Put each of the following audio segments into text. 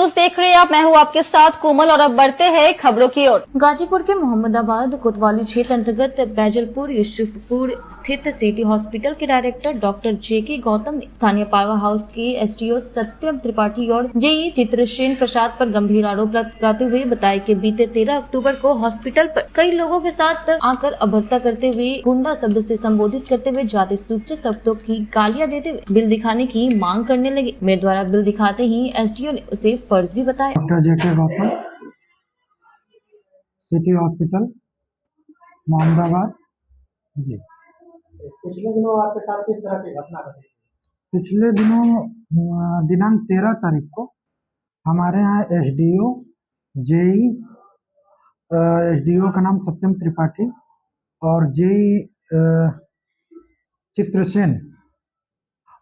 News देख रहे हैं आप, मैं हूं आपके साथ कोमल और अब बढ़ते हैं खबरों की ओर। गाजीपुर के मोहम्मदाबाद कोतवाली क्षेत्र अंतर्गत बैजलपुर यूसुफपुर स्थित सिटी हॉस्पिटल के डायरेक्टर डॉक्टर जेके गौतम ने स्थानीय पावर हाउस के एसडीओ सत्यम त्रिपाठी और जेई चित्रसेन प्रसाद पर गंभीर आरोप लगाते हुए बताया कि बीते 13 अक्टूबर को हॉस्पिटल पर कई लोगों के साथ आकर अभद्रता करते हुए गुंडा शब्द से संबोधित करते हुए जाति सूचक शब्दों की गालियां देते हुए बिल दिखाने की मांग करने लगे। मेरे द्वारा बिल दिखाते ही एसडीओ ने उसे फर्जी बताया। डॉक्टर जेके गौतम, सिटी हॉस्पिटल मोहम्मदाबाद जी। पिछले दिनों आपके साथ किस तरह की घटना घटी? पिछले दिनों दिनांक 13 तारीख को हमारे यहाँ एसडीओ जेई, एसडीओ का नाम सत्यम त्रिपाठी और जेई चित्रसेन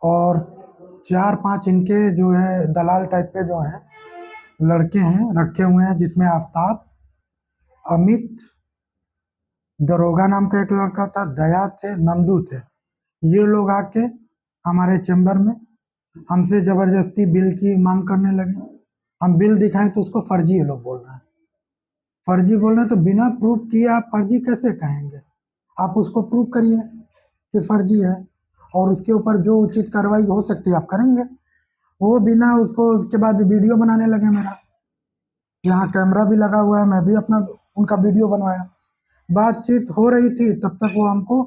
और 4-5 इनके जो है दलाल टाइप पे जो है लड़के हैं रखे हुए हैं, जिसमें आफ्ताब, अमित, दरोगा नाम का एक लड़का था, दया थे, नंदू थे। ये लोग आके हमारे चैम्बर में हमसे जबरदस्ती बिल की मांग करने लगे। हम बिल दिखाएं तो उसको फर्जी ये लोग बोल रहे हैं। फर्जी बोल रहे हैं तो बिना प्रूफ किए आप फर्जी कैसे कहेंगे? आप उसको प्रूफ करिए कि फर्जी है और उसके ऊपर जो उचित कार्रवाई हो सकती है आप करेंगे। वो बिना उसको उसके बाद वीडियो बनाने लगे। मेरा यहाँ कैमरा भी लगा हुआ है, मैं भी अपना उनका वीडियो बनवाया। बातचीत हो रही थी तब तक वो हमको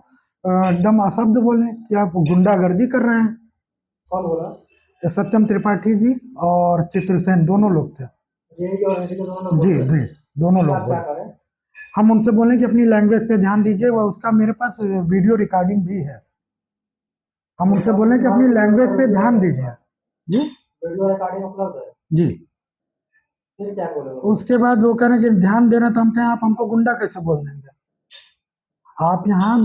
एकदम अशब्द बोले कि आप गुंडागर्दी कर रहे हैं। कौन बोला? सत्यम त्रिपाठी जी और चित्रसेन दोनों लोग थे। जेई और एसडीओ दोनों जी जी, दोनों लोग क्या बोले। करें? हम उनसे बोले कि अपनी लैंग्वेज पे ध्यान दीजिए, वो उसका मेरे पास वीडियो रिकॉर्डिंग भी है। हम उनसे बोले कि अपनी लैंग्वेज पे ध्यान दीजिए। जी वीडियो रिकॉर्डिंग उपलब्ध है? जी। फिर क्या बोले वो? उसके बाद वो कह रहे कि ध्यान दे रहे तो हम कहें आप हमको गुंडा कैसे बोल देंगे? आप यहाँ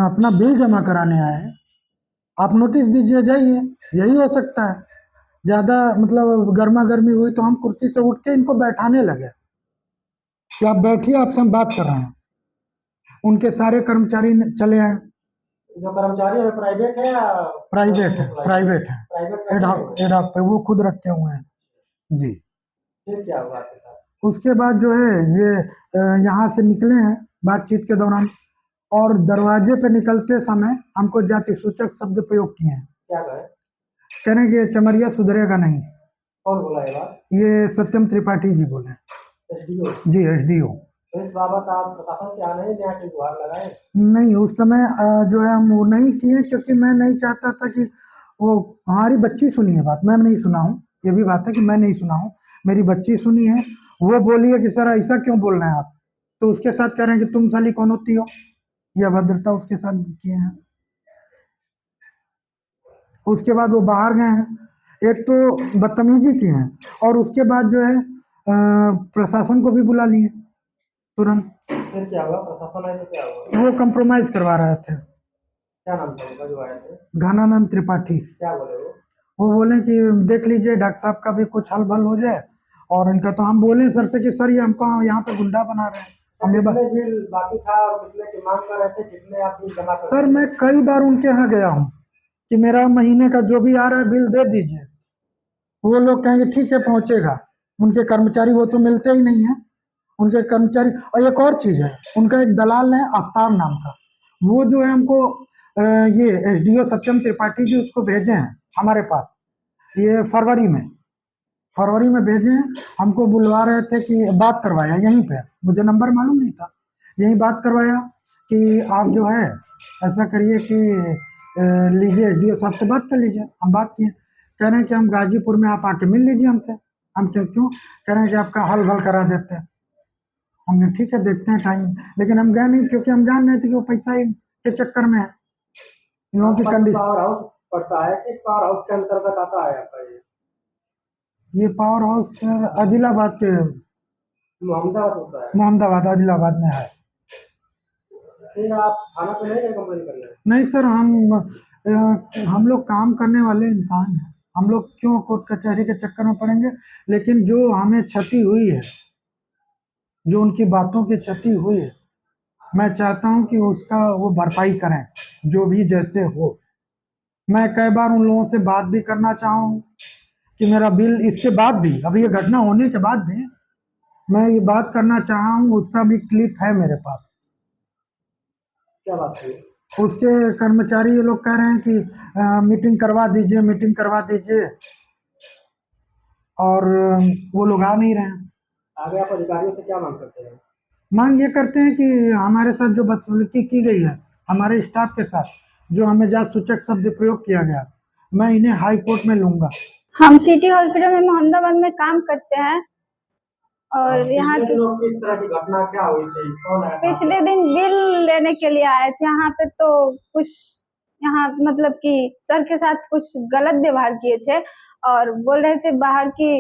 अपना बिल जमा कराने आए हैं, आप नोटिस दीजिए जाइए, यही हो सकता है। ज़्यादा मतलब गर्मा गर्मी हुई तो हम कुर्सी से उठ के इनको बैठाने लगे कि आप बैठिए, आपसे हम बात कर रहे हैं। उनके सारे कर्मचारी चले आए। जो कर्मचारी है प्राइवेट है या प्राइवेट है, प्राइवेट है, प्राइवेट? एडॉक पे वो खुद रखे हुए हैं जी। फिर क्या हुआ आपके साथ? उसके बाद जो है ये यहाँ से निकले हैं बातचीत के दौरान और दरवाजे पे निकलते समय हमको जाति सूचक शब्द प्रयोग किए हैं। क्या कहे? कह रहे हैं कि ये चमरिया सुधरेगा नहीं। कौन बोला ये बात? ये सत्यम त्रिपाठी जी बोले। एसडीओ? जी एसडीओ। तो इस बाबत आप प्रशासन के आने ही न्याय की गुहार लगाए? नहीं, उस समय जो है हम वो नहीं किए क्योंकि मैं नहीं चाहता था कि वो हमारी बच्ची सुनी है बात, मैं नहीं सुना हूँ। ये भी बात है कि मैं नहीं सुना हूँ, मेरी बच्ची सुनी है। वो बोली है कि सर ऐसा क्यों बोल रहे हैं आप, तो उसके साथ कह रहे हैं कि तुम साली कौन होती हो। ये अभद्रता उसके साथ किए हैं। उसके बाद वो बाहर गए हैं, एक तो बदतमीजी की हैं और उसके बाद जो है प्रशासन को भी बुला लिए तुरंत। फिर क्या हुआ? प्रशासन आए तो क्या हुआ? वो कंप्रोमाइज करवा रहे थे। क्या नाम था उनका जो आए थे? घनानंद त्रिपाठी। क्या बोले वो? वो बोले कि देख लीजिए डॉक्टर साहब का भी कुछ हल भल हो जाए। और इनका तो हम बोले सर से कि सर ये हमको यहाँ पे गुंडा बना रहे हैं। हम ये कितने बिल बाकी था और कितने की मांग कर रहे थे, कितने आप बिल जमा कर? सर मैं कई बार उनके यहाँ गया हूँ कि मेरा महीने का जो भी आ रहा है बिल दे दीजिए। वो लोग कहेंगे ठीक है पहुंचेगा। उनके कर्मचारी वो तो मिलते ही नहीं है, उनके कर्मचारी। और एक और चीज़ है, उनका एक दलाल है आफ्ताब नाम का, वो जो है हमको ये एसडीओ सत्यम त्रिपाठी जी उसको भेजे हैं हमारे पास। ये फरवरी में भेजे हैं, हमको बुलवा रहे थे कि बात करवाया यहीं पे, मुझे नंबर मालूम नहीं था, यहीं बात करवाया कि आप जो है ऐसा करिए कि लीजिए एसडीओ साहब से बात कर लीजिए। हम बात किए, कह रहे हैं कि हम गाजीपुर में आप आके मिल लीजिए हमसे। हम क्यों कह रहे हैं कि आपका हल भल करा देते हैं। हमने ठीक है देखते हैं टाइम, लेकिन हम गए नहीं क्योंकि हम जान रहे थे कि वो पैसा ही के चक्कर में है। इन लोगों की कंडीशन। पावर हाउस पड़ता है, किस पावर हाउस के अंतर्गत आता है आपका ये पावर हाउस सर आदिलाबाद के, मोहम्मदाबाद होता है? मोहम्मदाबाद आदिलाबाद में है। फिर आप थाना पे नहीं गए कंप्लेन करने? नहीं सर, हम लोग काम करने वाले इंसान हैं, हम लोग क्यों कोर्ट कचहरी के चक्कर में पड़ेंगे। लेकिन जो हमें क्षति हुई है, जो उनकी बातों की क्षति हुई है, मैं चाहता हूं कि उसका वो भरपाई करें, जो भी जैसे हो। मैं कई बार उन लोगों से बात भी करना चाहूँ, कि मेरा बिल इसके बाद भी, अभी ये घटना होने के बाद भी मैं ये बात करना चाहा हूँ, उसका भी क्लिप है मेरे पास। क्या बात है? उसके कर्मचारी ये लोग कह रहे हैं कि मीटिंग करवा दीजिए, मीटिंग करवा दीजिए, और वो लोग आ नहीं रहे हैं। आगे आप अधिकारियों से क्या मांग करते हैं? मांग ये करते हैं कि हमारे साथ जो बदसलूकी की गई है, हमारे स्टाफ के साथ जो हमें जात सूचक शब्द प्रयोग किया गया, मैं इन्हें हाई कोर्ट में लूंगा। हम सिटी हॉस्पिटल में मोहम्मदाबाद में काम करते हैं और यहाँ पिछले के दिनों किस तरह की घटना क्या हुई थी? कौन आया था? पिछले दिन बिल लेने के लिए आए थे यहाँ पे, तो कुछ यहाँ मतलब कि सर के साथ कुछ गलत व्यवहार किए थे और बोल रहे थे बाहर की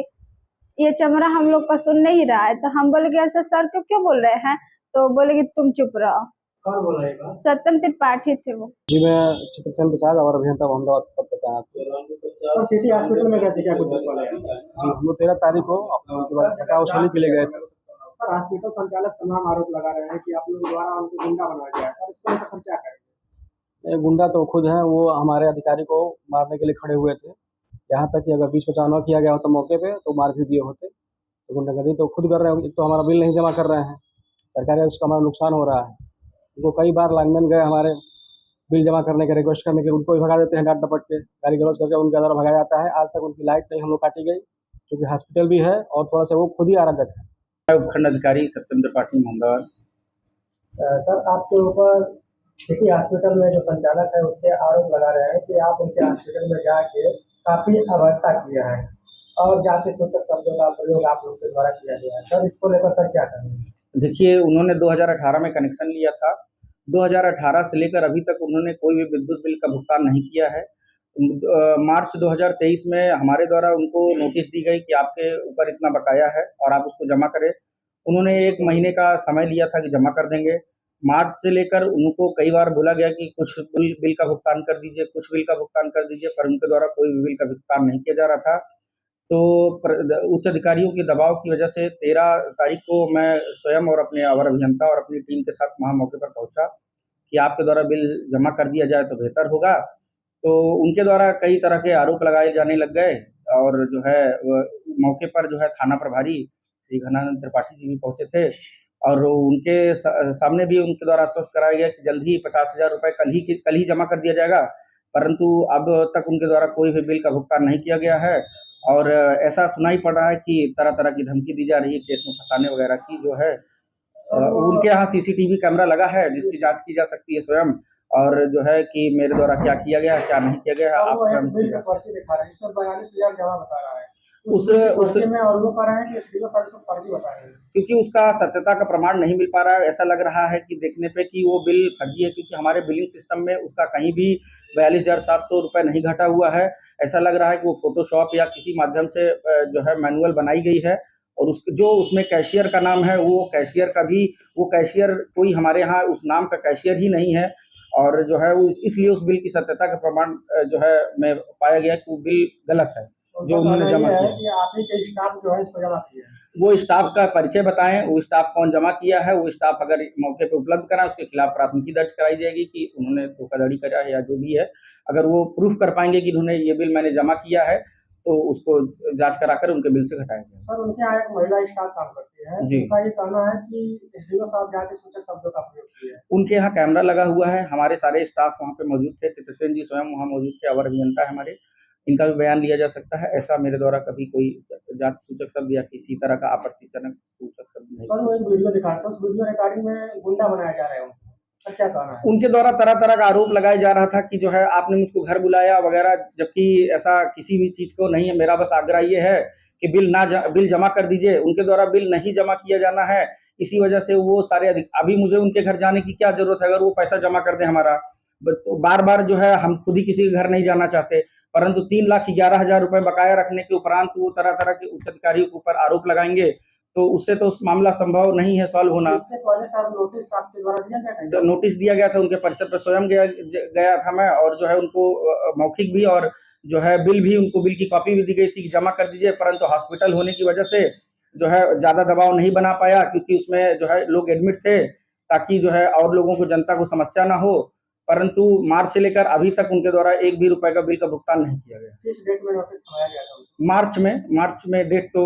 ये चमड़ा हम लोग का सुन नहीं रहा है। तो हम बोले कि ऐसा सर क्यों बोल रहे हैं, तो बोले कि तुम चुप रहो। कौन बोला ये बात? सत्यम त्रिपाठी थे वो। जी, मैं चित्रसेन प्रसाद और अभियंता मोहम्मदाबाद पद पर तैनात हूँ। और सिटी हॉस्पिटल में गए थे क्या कुछ दिन पहले? जी, हम लोग 13 तारीख को अपने उनके बाद घटा वसूली के लिए गए थे। सर, हॉस्पिटल संचालक तमाम आरोप लगा रहे हैं कि आप लोगों द्वारा उनको गुंडा बनाया गया है। सर, इसको लेकर क्या कहेंगे? ये गुंडा तो खुद हैं, वो हमारे अधिकारी को मारने के लिए खड़े हुए थे। यहाँ तक कि अगर 20-55 किया गया होता मौके पे तो मार भी दिए होते। तो गुंडागर्दी तो खुद कर रहे हैं। एक तो हमारा बिल नहीं जमा कर रहे हैं, सरकारी उसका हमारा नुकसान हो रहा है। उनको कई बार लाइनमैन गए हमारे बिल जमा करने के रिक्वेस्ट करने के, उनको भी भगा देते हैं डांट डपट के, गाली गलौज करके उनके द्वारा भगाया जाता है। आज तक उनकी लाइट नहीं हम लोग काटी गई, क्योंकि हॉस्पिटल भी है और थोड़ा सा वो खुद ही अराजक है। उपखंड अधिकारी सत्यम त्रिपाठी मोहम्मदाबाद। सर, आपके ऊपर सिटी हॉस्पिटल में जो संचालक है उसके आरोप लगा रहे हैं कि आप उनके हॉस्पिटल में जाके काफी अभद्रता किया है और जाति सूचक शब्दों का प्रयोग आप लोग के द्वारा किया गया है। सर, इसको लेकर सर क्या कहेंगे? देखिए, उन्होंने 2018 में कनेक्शन लिया था। 2018 से लेकर अभी तक उन्होंने कोई भी विद्युत बिल का भुगतान नहीं किया है। मार्च 2023 में हमारे द्वारा उनको नोटिस दी गई कि आपके ऊपर इतना बकाया है और आप उसको जमा करें। उन्होंने 1 महीने का समय लिया था कि जमा कर देंगे। मार्च से लेकर उनको कई बार बोला गया कि कुछ बिल का भुगतान कर दीजिए, कुछ बिल का भुगतान कर दीजिए, पर उनके द्वारा कोई भी बिल का भुगतान नहीं किया जा रहा था। तो उच्च अधिकारियों के दबाव की वजह से 13 तारीख को मैं स्वयं और अपने अवर अभियंता और अपनी टीम के साथ वहाँ मौके पर पहुँचा कि आपके द्वारा बिल जमा कर दिया जाए तो बेहतर होगा। तो उनके द्वारा कई तरह के आरोप लगाए जाने लग गए और जो है मौके पर जो है थाना प्रभारी श्री घनानंद त्रिपाठी जी भी पहुँचे थे और उनके सामने भी उनके द्वारा आश्वस्त कराया गया कि जल्द ही 50,000 रुपये कल ही जमा कर दिया जाएगा, परंतु अब तक उनके द्वारा कोई भी बिल का भुगतान नहीं किया गया है। और ऐसा सुनाई पड़ रहा है कि तरह तरह की धमकी दी जा रही है केस में फंसाने वगैरह की जो है। उनके यहाँ सीसीटीवी कैमरा लगा है जिसकी जांच की जा सकती है स्वयं, और जो है कि मेरे द्वारा क्या किया गया है क्या नहीं किया गया है आप स्वयं बिल का पर्ची दिखा रहे हैं, इसमें 42,000 जमा बता रहा है उस में, और वो कह रहे हैं कि स्टूडियो सर को फर्जी बता रहे हैं। क्योंकि उसका सत्यता का प्रमाण नहीं मिल पा रहा है। ऐसा लग रहा है कि देखने पे कि वो बिल फर्जी है, क्योंकि हमारे बिलिंग सिस्टम में उसका कहीं भी 42,700 रुपये नहीं घटा हुआ है। ऐसा लग रहा है कि वो फोटोशॉप या किसी माध्यम से जो है मैनुअल बनाई गई है और जो उसमें कैशियर का नाम है वो कैशियर कोई हमारे यहाँ उस नाम का कैशियर ही नहीं है। और जो है इसलिए उस बिल की सत्यता का प्रमाण जो है में पाया गया कि वो बिल गलत है जो उन्होंने जमा किया है। कि आप ही के स्टाफ जो है इसको जमा किया है। वो स्टाफ का परिचय बताएं, वो स्टाफ कौन जमा किया है, वो स्टाफ अगर मौके पे उपलब्ध करा उसके खिलाफ प्राथमिकी दर्ज कराई जाएगी कि उन्होंने धोखाधड़ी करा है या जो भी है। अगर वो प्रूफ कर पाएंगे कि उन्होंने ये बिल मैंने जमा किया है तो उसको जांच कराकर उनके बिल से घटाया जाए। सर, उनके यहाँ एक महिला स्टाफ काम करती है जी। उनका ये कहना है कि एसडीओ साहब जाति सूचक शब्दों का प्रयोग किया है। उनके यहाँ कैमरा लगा हुआ है, हमारे सारे स्टाफ वहाँ पे मौजूद थे, चित्रसेन जी स्वयं वहाँ मौजूद थे, अवर अभियंता है हमारे, इनका भी बयान लिया जा सकता है। ऐसा मेरे द्वारा कभी कोई जाति सूचक शब्द या किसी तरह का आपत्तिजनक सूचक शब्द नहीं। सर, वो एक वीडियो दिखा था, उस वीडियो रिकॉर्डिंग में गुंडा बनाया जा रहा है उनको, सर क्या कहना है? उनके द्वारा तरह तरह का आरोप लगाया जा रहा था कि जो है आपने मुझको घर बुलाया वगैरह, जबकि ऐसा किसी भी चीज को नहीं है। मेरा बस आग्रह ये है कि बिल जमा कर दीजिए। उनके द्वारा बिल नहीं जमा किया जाना है, इसी वजह से वो सारे अभी मुझे उनके घर जाने की क्या जरूरत है? अगर वो पैसा जमा कर दे हमारा, तो बार बार जो है हम खुद ही किसी के घर नहीं जाना चाहते, परंतु 3,11,000 रुपए बकाया रखने के उपरांत वो तरह तरह के उच्च अधिकारियों के ऊपर आरोप लगाएंगे, तो उससे तो मामला संभव नहीं है सॉल्व होना। इससे पहले सर नोटिस आपके द्वारा दिया गया था? नोटिस दिया गया था, उनके परिसर पर स्वयं गया था मैं, और जो है उनको मौखिक भी और जो है उनको बिल की कॉपी भी दी गई थी कि जमा कर दीजिए, परंतु हॉस्पिटल होने की वजह से जो है ज्यादा दबाव नहीं बना पाया, क्योंकि उसमें जो है लोग एडमिट थे ताकि जो है और लोगों को, जनता को समस्या ना हो। परंतु मार्च से लेकर अभी तक उनके द्वारा एक भी रुपए का बिल का भुगतान नहीं किया गया। किस डेट में नोटिस मंगाया गया था? मार्च में डेट तो